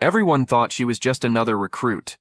Everyone thought she was just another recruit.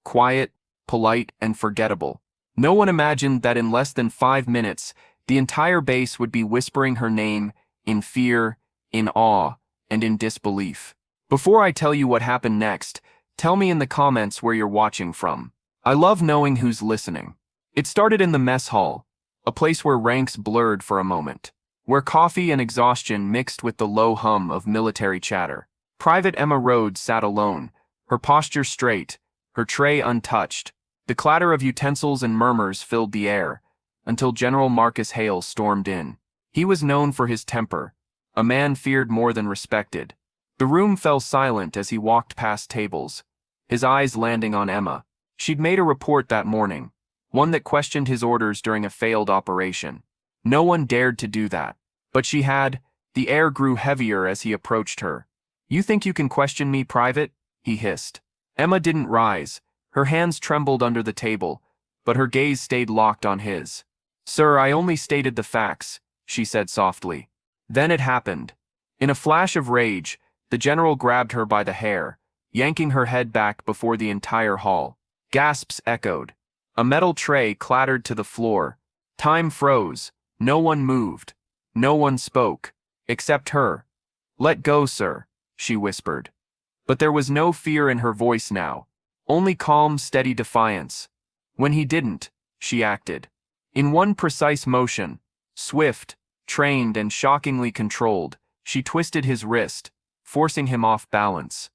Quiet, polite, and forgettable. No one imagined that in less than 5 minutes, the entire base would be whispering her name in fear, in awe, and in disbelief. Before I tell you what happened next, tell me in the comments where you're watching from. I love knowing who's listening. It started in the mess hall, a place where ranks blurred for a moment, where coffee and exhaustion mixed with the low hum of military chatter. Private Emma Rhodes sat alone, her posture straight, her tray untouched. The clatter of utensils and murmurs filled the air, until General Marcus Hale stormed in. He was known for his temper, a man feared more than respected. The room fell silent as he walked past tables, his eyes landing on Emma. She'd made a report that morning, one that questioned his orders during a failed operation. No one dared to do that, but she had. The air grew heavier as he approached her. "You think you can question me, Private?" he hissed. Emma didn't rise. Her hands trembled under the table, but her gaze stayed locked on his. "Sir, I only stated the facts," she said softly. Then it happened. In a flash of rage, the general grabbed her by the hair, yanking her head back before the entire hall. Gasps echoed. A metal tray clattered to the floor. Time froze. No one moved. No one spoke. Except her. "Let go, sir," she whispered. But there was no fear in her voice now. Only calm, steady defiance. When he didn't, she acted. In one precise motion, swift, trained, and shockingly controlled, she twisted his wrist, forcing him off balance.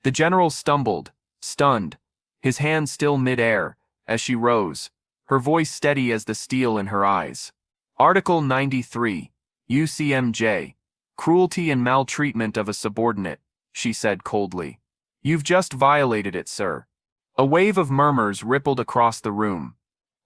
The general stumbled, stunned, his hand still mid-air, as she rose, her voice steady as the steel in her eyes. Article 93, UCMJ, cruelty and maltreatment of a subordinate, she said coldly. "You've just violated it, sir." A wave of murmurs rippled across the room.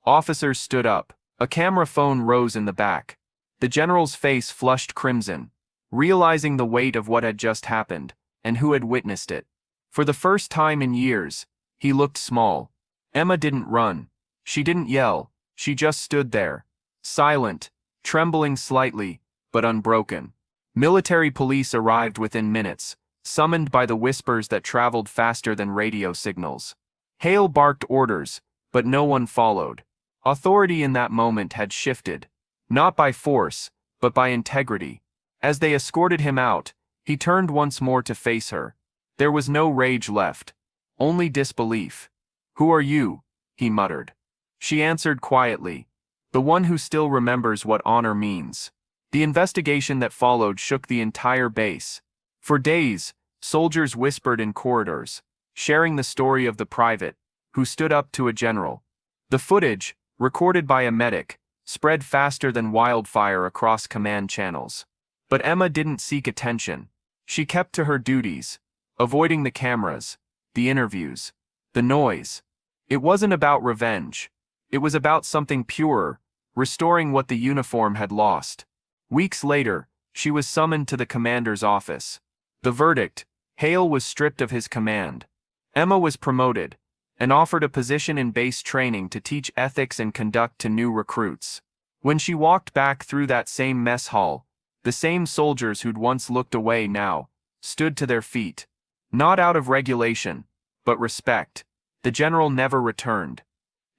Officers stood up. A camera phone rose in the back. The general's face flushed crimson, realizing the weight of what had just happened, and who had witnessed it. For the first time in years, he looked small. Emma didn't run. She didn't yell. She just stood there, silent, trembling slightly, but unbroken. Military police arrived within minutes, summoned by the whispers that traveled faster than radio signals. Hale barked orders, but no one followed. Authority in that moment had shifted, not by force, but by integrity. As they escorted him out, he turned once more to face her. There was no rage left, only disbelief. "Who are you?" he muttered. She answered quietly, "The one who still remembers what honor means." The investigation that followed shook the entire base. For days, soldiers whispered in corridors, sharing the story of the private, who stood up to a general. The footage, recorded by a medic, spread faster than wildfire across command channels. But Emma didn't seek attention. She kept to her duties, avoiding the cameras, the interviews, the noise. It wasn't about revenge. It was about something purer, restoring what the uniform had lost. Weeks later, she was summoned to the commander's office. The verdict: Hale was stripped of his command. Emma was promoted, and offered a position in base training to teach ethics and conduct to new recruits. When she walked back through that same mess hall, the same soldiers who'd once looked away now stood to their feet. Not out of regulation, but respect. The general never returned.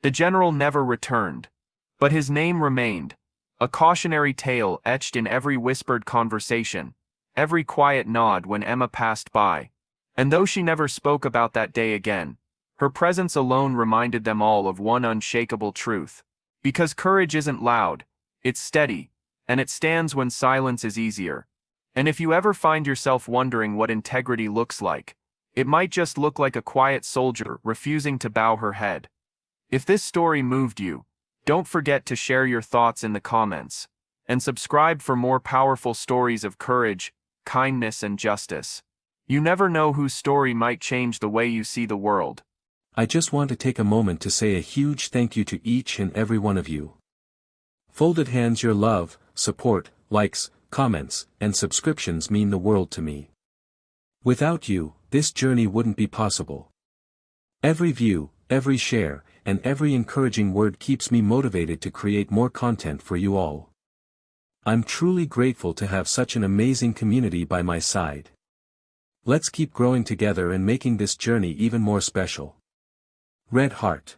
The general never returned. But his name remained, a cautionary tale etched in every whispered conversation, every quiet nod when Emma passed by. And though she never spoke about that day again, her presence alone reminded them all of one unshakable truth. Because courage isn't loud, it's steady, and it stands when silence is easier. And if you ever find yourself wondering what integrity looks like, it might just look like a quiet soldier refusing to bow her head. If this story moved you, don't forget to share your thoughts in the comments, and subscribe for more powerful stories of courage, kindness, and justice. You never know whose story might change the way you see the world. I just want to take a moment to say a huge thank you to each and every one of you. Folded hands, your love, support, likes, comments, and subscriptions mean the world to me. Without you, this journey wouldn't be possible. Every view, every share, and every encouraging word keeps me motivated to create more content for you all. I'm truly grateful to have such an amazing community by my side. Let's keep growing together and making this journey even more special. Red Heart.